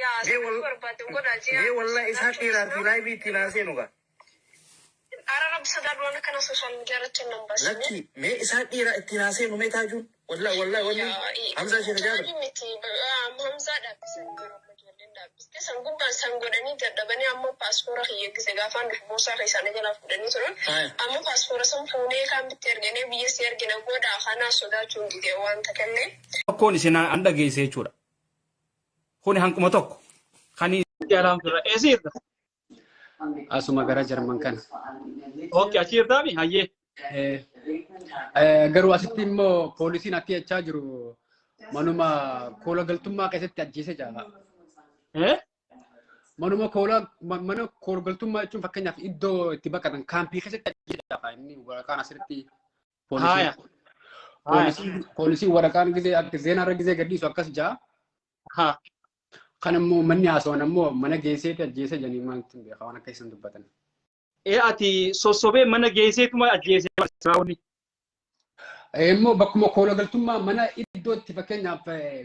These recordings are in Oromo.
يا جي والله إسحاق إيران في لايفي تناسينوغا أنا بصدق وانا كنا سوشيال ميديا رتشنا بس لكن ما إسحاق إيران تناسينو ما تاجون والله حمزة شنجار حمزة ده بس سانغوم سانغودني تدبني أما باسبورا هي كسيغافان بوسا خيسانة جلا فودني ترون أما باسبورا سامفوني كام بترجعني بيسير جنا كودا خانا سودا تونجي كوان تكلم كوني سنا عندك جيسي شورا كوني هنك متوك خاني جالام ترى إيزير asuma gara Jarman kana. أوكي أشير دامي هاي Garuu asitti immoo poolisiin akka jechaa jiru manuma koola galtummaa keessatti ajjeese jira. Manuma mana koola galtummaa jechuun fakkeenyaaf iddoo itti baqatan kaampii keessatti ajjeese jira. Inni waraqaan asirratti poolisiin waraqaan gizee akka zeenarra gizee gadhiisu akkas jira. Kan immoo manni haasawwan immoo mana geesseetti ajjeese jedhanii maaltu beekaa waan akka isaan dubbatan. ati sosobee mana geesseetuma ajjeese barsaawni. Immoo bakkuma koola galtummaa mana iddootti fakkeenyaaf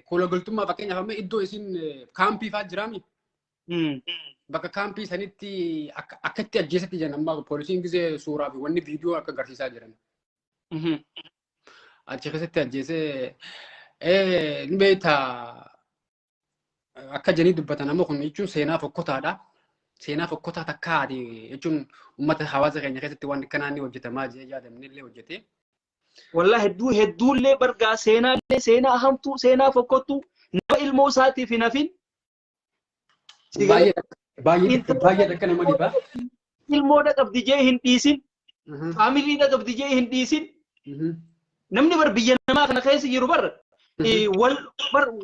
koola galtummaa fakkeenyaaf amma iddoo isin kaampii fa'aa jiraami. Bakka kaampii sanitti akkatti ajjeesetti jiran amma poolisiin gizee suuraa fi wanni viidiyoo akka agarsiisaa jiran. Achi keessatti ajjeesee ni beektaa akka jedhanii dubbatan amma kun jechuun seenaa fokkotaadha. Seenaa fokkotaa takkaati jechuun uummata hawaasa keenya keessatti waan akkanaa ni hojjetamaa jee yaadamne illee hojjete. Wallah hedduullee bargaa seenaa hamtuu seenaa fokkottuu nama ilmoo isaatiif hin hafin. Baay'ee akka nama dhibaa. Ilmoodha qabdi jee hin dhiisin. Faamiliidha qabdi jee hin dhiisin. Namni bar biyya namaa kana keessa jiru bar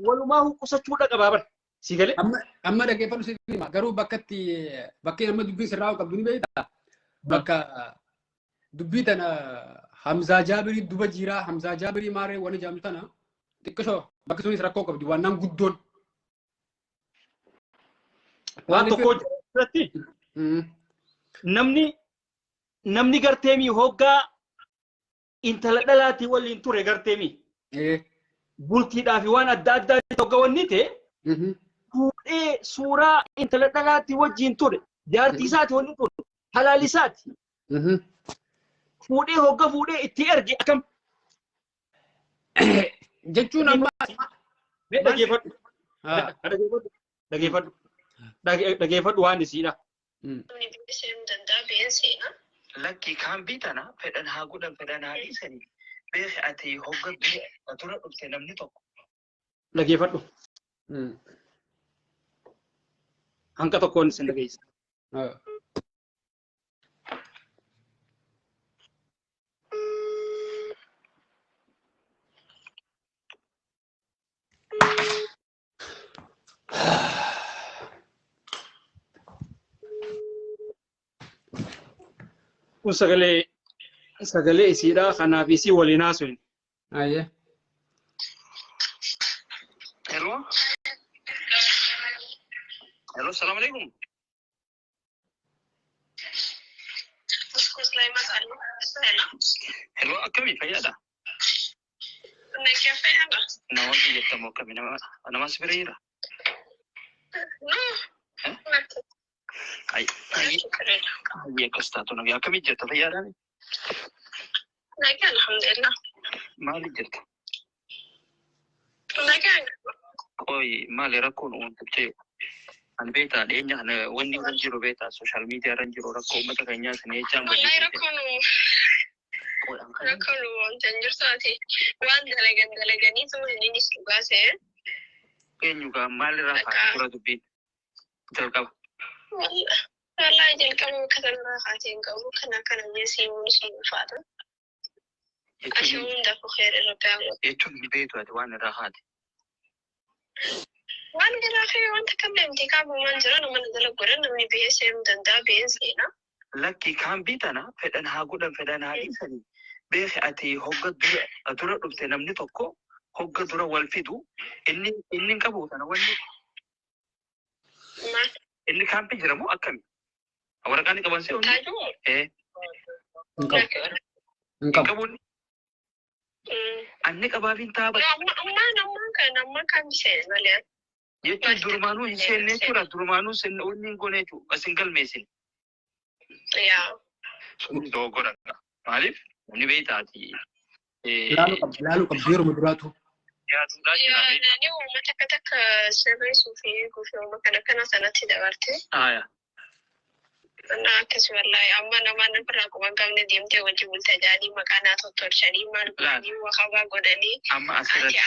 walumaa qusachuudha qabaa bar. Sigale. Amma dhaggeeffatu sirriima garuu bakkee nama dubbii sirraa qabdu ni beektaa. Bakka dubbii tana Hamzaa Jaabirii duba jiraa Hamzaa Jaabirii maaree waan ijaamu tana xiqqishoo bakki sunis rakkoo qabdi waan naan guddoon. Waan tokko jirti. Namni garteemii hoggaa intala dhalaatii waliin ture garteemii. Bultiidhaa fi waan adda addaa hoggaa wanni ta'e. Fuudhee suuraa intala dhalaatii wajjin ture jaartii isaati wanni ture halaali isaati. Fuudhee hogga fuudhee itti erge akkam. Jechuun amma dhageeffadhu waan isiidha. Lakki kaampii tana fedhan haa godhan fedhan haa dhiisanii beeki ati hogga dura dhufte namni tokko. Dhageeffadhu. Hanka tokkoon isin dhageessa. Kun sagalee isiidha kanaaf isii waliin haasofne. Hello, assalamu alaikum. Hello, akkami fayyada? Nama biyyattamoo akkami nama sibiriira? Ayyi akkas taatu nabi akkami jirta fayyadaan? Alhamdulillah. Maali jirta? Qoy maali rakkoon uumamtee? An beektaa dhiyeenya kana wanni kan jiru beektaa sooshaal miidiyaa irra jiru rakkoo uummata keenyaa sana jechaan Wallahi rakkoon wanta hin jirtaati. Waan dalaganii tuma inni dhugaa se'e. Eenyugaa maalirraa haa dura dubbiin jalqaba. Wallahi jalqaba kanarraa haateen qabu kana jeesiimuun sun ulfaata. Asha hundaa fuudhee irra gaafatu. Jechuun ni beektu ati waan irraa haati. Waan biraa wanta kamleemti kaabumaan jira nama dala godhan namni biyya seeruu danda'a biyya seena. Lakki kaampii tana fedhan haa godhan fedhan haa dhiisanii beeki ati hogga dura dhufte namni tokko hogga dura wal fidu inni qabu kana wanni. Inni kaampii jiramoo akkami? Waraqaan qaban se'u. Hin qabuun. Anni qabaafiin taaba. Ammaan kan bishaan malee. Jechuun durmaanuu hin seenne jechuudha. Durmaanuu seenne onni hin goone jechuudha. As hin galmeessin. Yaa. Sun dogoggoradha. Maaliif? Namni beektaati. Laalu qabdi yeroo muduraatu. Ni uummata akka takka sirreessuu fi guutuu kana sanatti dabarte. Akkasumallee amma namaan birraa quban qabne deemtee wajjin bultaa jaanii maqaa naa tottolchanii maal godhanii wakabaa godhanii ati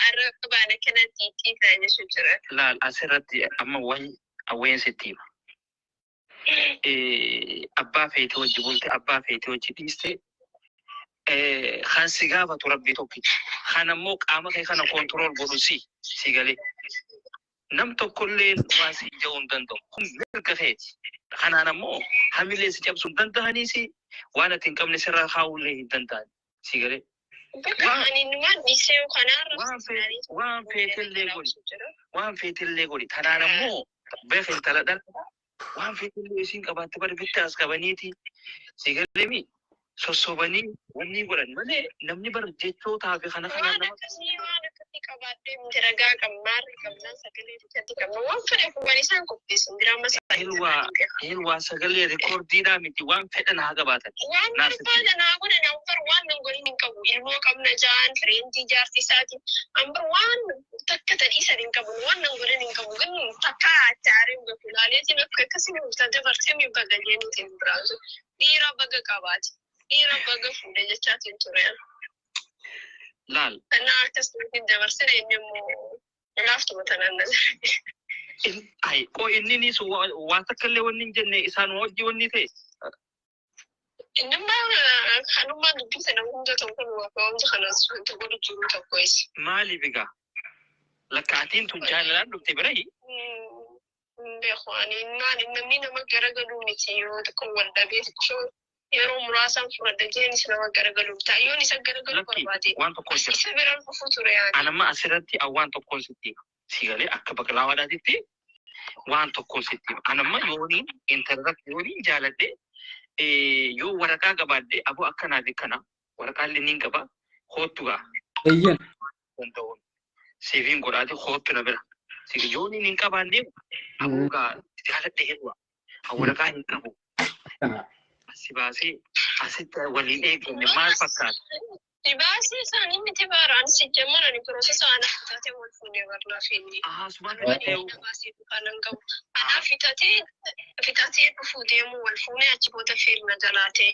arrabaan akkanatti ittiifaa jechuu jira. Laal asirratti amma wayyan sitti hima. Abbaa feetee wajji bulte abbaa feetee wajji dhiiste kan si gaafatu rabbii tokkichi. Kan ammoo qaama kee kana koontirool godhu si galee. Nam tokkollee waan si ija'uu hin danda'u. Kun mirga keeti. Kanaan ammoo hamilee si cabsuu hin danda'aniisi waan ati hin qabne sirraa kaa'ullee hin danda'an. Si galee. Waan feetillee godhi. Kanaan ammoo beeka intala dhala. Waan feetillee isiin qabaatte bari bitti as qabaniiti. Si galee sossobanii wanni godhan malee namni bar jechootaa fi kana waan akkasii qabaadhee ragaa qabmaarri qabnaan sagalee itti qabna waan fedhe waan isaan qopheessan jira masaa hilwaa sagalee rikoordiidhaa miti waan fedhan haa qabaatan. Waan barbaadan haa godhan ambar waan dongoliin hin qabu ilmoo qabna jaan fireentii jaartii isaatiin ambar waan takka tadhiisan hin qabu waan dongoliin hin qabu gannu takka achaariin gafu laaleetiin akka akkasii murtaa dabarsee mi baga jeenuutiin biraasu dhiira baga qabaati. Dhiira baga fuudhee jechaatiin tureen. Laal. Kanaa akkasumas dabarsine inni immoo laaftuma tanaan nazari. Qoo inni waan takka illee wanni hin jenne isaan wajji wanni ta'e. Innummaa kanummaa dubbisa nama hunda tokko waanta kanas wanta godhu jiru tokko isi. Maaliif egaa? Lakkaatiin tun jaalalaan dhufte birayi? Beekwani namni nama garagalu miti yoo tokko wal dhabee jechuun. Yeroo muraasaan fudhadha jeenis nama garagaluuf ta'a. Yoon isa garagalu barbaade. Waan tokko jira. Isa biraan dhufuu ture yaani. Anamma asirratti waan tokko sitti si galee akka baqlaawaadhaatitti waan tokko sitti. Anamma yooniin intarratti yooniin jaaladhe yoo waraqaa qabaadde aboo akkanaaf kana waraqaan linniin qaba hoottu gaa. Eeyyan. Danda'uun siifiin godhaate hoottu na bira. Yooniin hin qabaanne aboo gaa jaaladhe hedduudha. Waraqaa hin qabu. Sibaasii asitti waliin eegalle maal fakkaata? Sibaasii isaanii miti baaraan si jammarani piroosesa ana fitatee wal fuudhee barnaaf inni. Sibaasii kanan qabu. Ana fitatee dhufuu deemu wal fuudhee achi booda feerna jalaatee.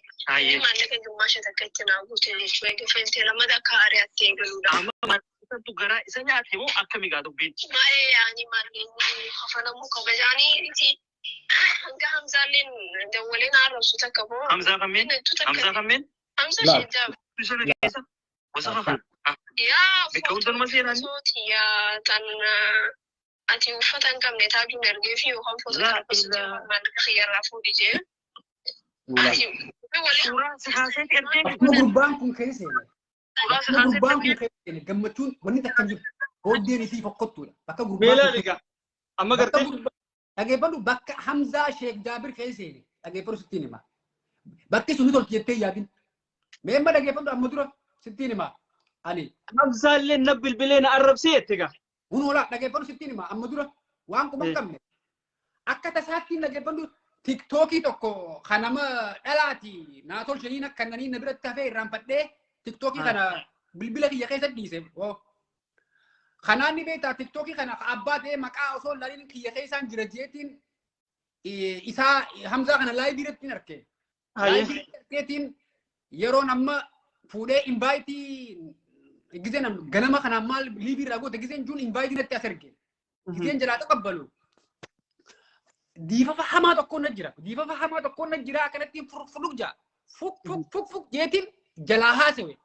Maallaqa gummaasha takka itti naa guute jechuudha. Egaa feeltee lamada akka aariyaatti eegaluudha. Amma maaltu garaa isa nyaate moo akkami gaa dubbiin? Maalee yaani maalleen hafalamuu qaba jaanii Hanga Hamzaaleen dawaleen haaromsu takka boo. Hamzaa kameen? Hamzaa kameen? Hamza Sheejjaa. Bishaan keessa? Gosa kafan? Yaa Bikka hundumaa seenanii? Yaa tan ati uffata hin qabne taajuun ergee fi yookaan footoo tarbiisitee maallaqa xiyyaarraa fuudhi jee. Suuraa si kaasee ergee. Gurbaan kun keessee. Gurbaan kun keessee gammachuun wanni takka jiru. Hojjeen isii fokkottuudha. Bakka gurbaan. Beelaa dhiga. Amma gartee. Dhageeffadhu bakka Hamzaa Sheek Jaabir keessee dhageeffadhu sittiin hima. Bakki sun tolti jettee yaadin. Meemma dhageeffadhu amma dura sittiin hima. Ani. Hamzaallee na bilbilee na arrabsee jette gaa. Kun hoolaa dhageeffadhu sittiin hima amma dura waan quban qabne. Akka tasaattiin dhageeffadhu tiktookii tokko kanama dhalaati naa tolchanii akkannanii na biratti hafee irraanfadhee tiktookii kana bilbila kiyya keessa dhiise. Kanaan ni beektaa tiktookii kana abbaa ta'ee maqaa osoo laliin kiyya keessaan jira jeetiin isaa Hamzaa kana laayivii irratti hin argee. Laayivii irrattiin yeroo amma fuudhee invaayitii gizeen ganama kanaan maal liivii irraa goote gizeen juun invaayitii irratti as argee. Gizeen jalaa qabbalu. Diifafa hamaa tokkoon na jira. Diifafa hamaa tokkoon na jira akkanatti furuk jaa. Fuk jeetiin jalaa haasewe.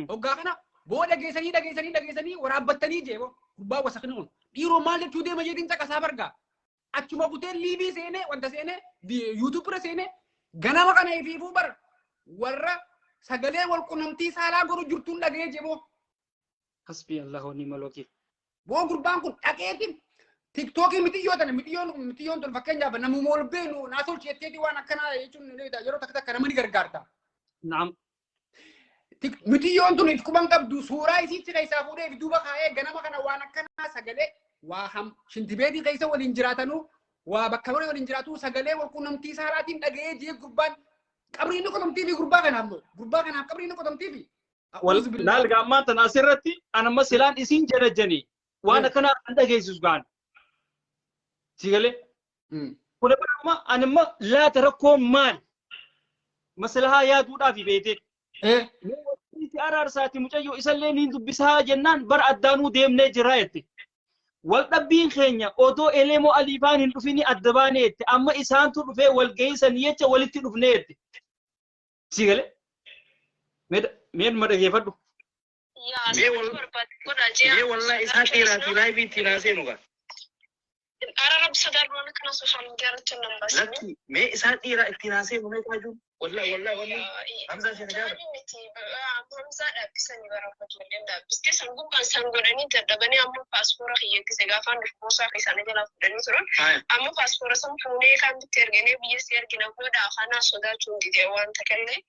Hoggaa kana booda dhageessanii waraabbattanii jeebo gubbaa wasaqni kun dhiiroo maal jechuu deema jeetiin caqasaa bargaa achuma butee liivii seenee wanta seenee yuutuubira seenee ganama kana ifiifuu bara warra sagalee wal qunnamtii saalaa godhu jirtuun dhagee jeebo. Hasbi Allah wa ni'mal wakiil. Boo gurbaan kun dhaqeetiin tiktookii mitiyyoon tun fakkeenyaaf namuma ol beenu naa tolchi jetteetii waan akkanaa jechuun yeroo takka takka nama ni gargaarta. Naam. Mitiyyoon tun if kuban qabdu suuraa isiitti keessaa fuudhee duuba kaa'ee ganama kana waan akkanaa sagalee وهم شنتبيدي كيسا والإنجراتنو وبكبري والإنجراتو سجلة وكونم تيساراتين دقيقة جي قربان قبرينو كتم تيفي قربان كنامو قربان كنام قبرينو كتم تيفي لا الجامعة تناصرتي أنا مثلاً إسين جرجني وأنا كنا عندك جيسوس قان سيقولي كل ما أنا ما لا تركهم مال مثلها يا دودا في بيتك في أرار ساتي مجايو إسالين هندو بسها جنان بر أدانو ديم نجرايتي والدبين خينيا أودو إليمو أليفان هندو فيني أدبانيتي أما إسان تلفي والجيسا نيتش ولتي لفنيتي سيقولي مين مرة يفرد مي والله إسحاق إيرا في لايفي تناسينوغا أنا بصدر وانا كنا سوشيال ميديا رتنا بس لكن مي إسحاق إيرا تناسينو مي تاجون والله حمزة شنجار حمزة لابسني برافة ولا بس كيس نقول كان سانغورني تدبني أمم باسبورة هي كيس غافان نفوسا كيس أنا جلا فدني سرون أمم باسبورة سام كوني كان بترجعني بيسير كنا كودا خانا سودا تون دي وان تكلم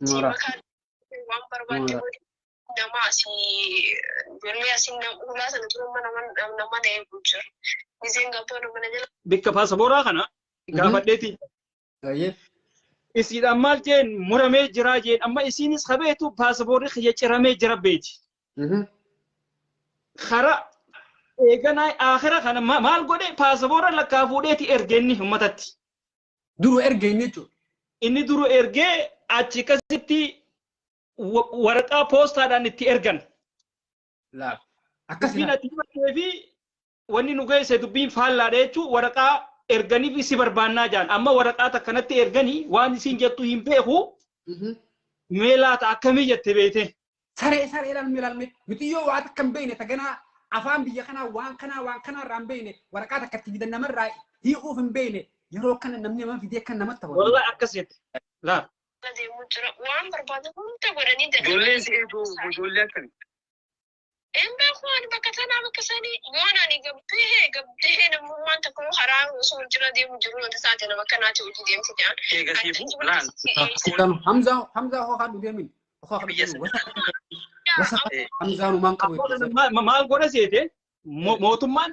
مرة وان بربادي nama si dulu asin nama sana tu nama deh bujur. Izin gak pernah menanya. Bika pasapora kana gafat deti. Iya. Isi amal jen murame jira jen amma isini sabe tu pasapori khya cirame jira beji. Khara egana akhira kana mal gode pasapora la kafude ti ergenni hummatati. Duru ergenni tu. Inni duru erge achi kasiti waraqaa poostaadhaan itti ergan. La. Dubbiin ati himattee fi wanni nu geesse dubbiin faallaadha jechuun waraqaa erganiif isi barbaannaa jaan. Amma waraqaa takkanatti erganii waan isin jettu hin beeku meelaata akkamii jette beete. Saree ilaalme mitiyyoo waan akkam beekne taganaa afaan biyya kanaa waan kanaa irraa hin beekne waraqaa takkatti fidan namarraa hiikuuf hin beekne yeroo kana namni nama fidee kan namatti ta'u. Wallahi akkas jette. Laa. waan barbaadu hunda godhanii ijoolleen si eegu ijoollee akkami Embakwan bakatana bakasani wana ni gabdhe namumman takku haram so jira de mujuru na saate na makana ce uji dem tijan ega sifu lan Hamza ho hadu demin ho hadu wasa Hamza no man qabu maal godha seete mootummaan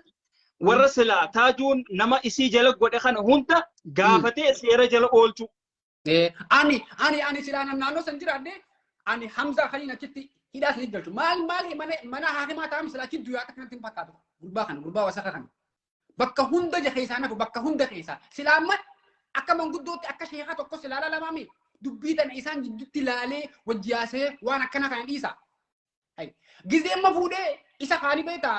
warra sila taajuun nama isii jala godhe kana hunda gaafatee seera jala oolchu ani sila naannoo san jiraadde ani Hamza khalina kitti hidas ni galchu mal mana hakima tam sila kiddu ya takkan tin fakkaatu gurbaa wasaka kan bakka hunda je kheesana bakka hunda kheesa sila amma akka manguddootti akka sheekha tokko sila lamami dubbiitan isaan jiddutti laalee wajjaasee waan akkana kan dhiisa ay gizee amma fuudhee isa kaani beeta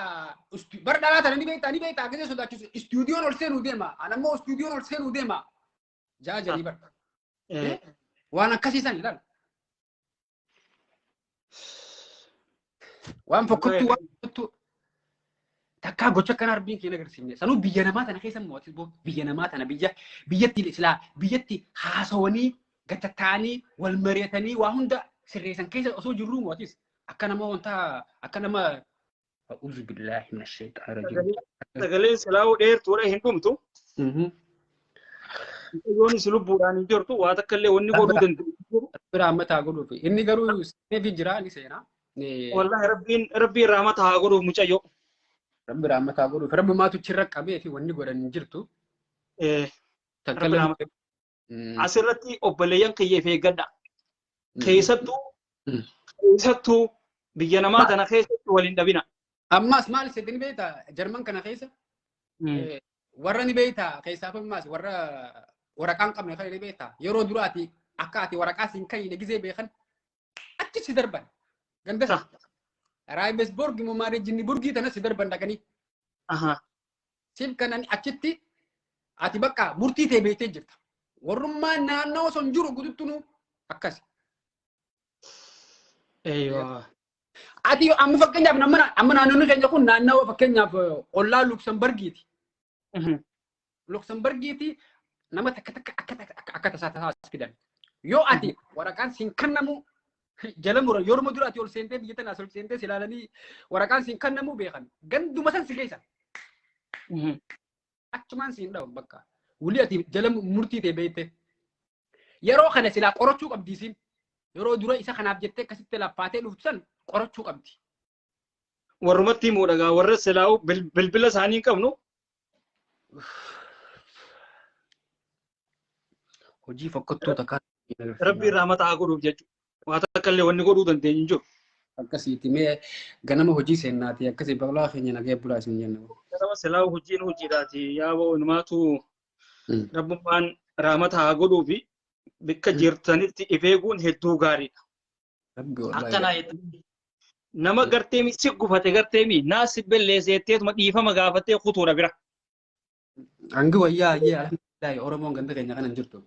bardalaa tan ni beeta gizee sodaachisu stuudiyoon ol seenuu deema anammoo stuudiyoon ol seenuu deema jaajanii bar waan akkasiisan ilaala waan fokkottu takka gocha kana arbiin keenya agarsiifne sanuu biyya namaa tana keessa mootis boo biyya namaa tana biyyatti islaa biyyatti haasawanii gatattaanii wal mari'atanii waa hunda sirreessan keessa osoo jirru mootis akka nama wanta akka nama a'udhu billahi minash shaytaani rajiim sagalee silaa dheertuudha hin dhumtu yooni silubbuudhaan jirtu waa takka illee wanni godhuu danda'u bira ammataa godhuuf inni garuu seefi jira ni seenaa والله ربي رحمته هاغورو مچايو ربي رحمته هاغورو ربي ما تشرق قبي في وني غدن جرتو تكلم اسرتي اوبليان كيفي غدا كيستو بيجنما تنا كيستو ولين دبينا اما اسمع سيدني بيتا جرمن كان كيسا ورني بيتا كيسا فماس ورقان قبل خير بيتا يرو دراتي اكاتي ورقاسين كاي نغزي بيخن اتي سدربن ganda raibes borgi mo mari jinni burgi tana sidar bandagani sim kanan achitti ati bakka murtii te beete jirta warrummaa naannoo son jiru guduttunu akkas aywa ati amma fakkeenyaaf amma naannoon keenya kun naannoo fakkeenyaaf ollaa Luxemburgiiti nama takka akka tasaa fidan yoo ati waraqaan sin kannamu jalamura yormo durati ol sente biyetana sol sente silalani warakan sin kannamu beekan ganduma san sigeysa achuman sin daw bakka wuli ati jalam murti te beete yero khana sila qorochu qabdisin yero dura isa khanaaf jette kasitte la paate lufsan qorochu qabdi warrumatti himuu dhagaa warra silaa'u bilbila isaanii hin qabnu. Hojii fokkottoota kan Rabbi irraa mataa godhuuf jechuudha. Waa takka illee wanni godhuu dandeenyu jiru. akkasiiti mee ganama hojii seennaati akkasii balaa keenya nagee bulaa isin jenna. Ganama silaa'u hojiin hojiidhaati yaaboo numaatu rabbummaan raamata haa godhuu fi bakka jirtanitti if eeguun hedduu gaariidha. Akkanaa nama garteemi si gufate garteemi naa si belleesseetteetuma dhiifama gaafattee kutuudha bira. Hangi wayyaa ayyee alhamdulillahi Oromoon ganda keenya kanan jirtu.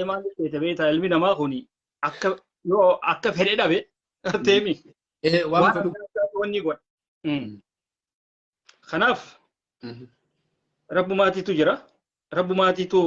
Maal ta'e beektaa ilmi namaa kuni akka fedhe dhabe garteemi. Waan fedhu. Wanni godha. Kanaaf rabbumaatiitu jira. Rabbumaatiitu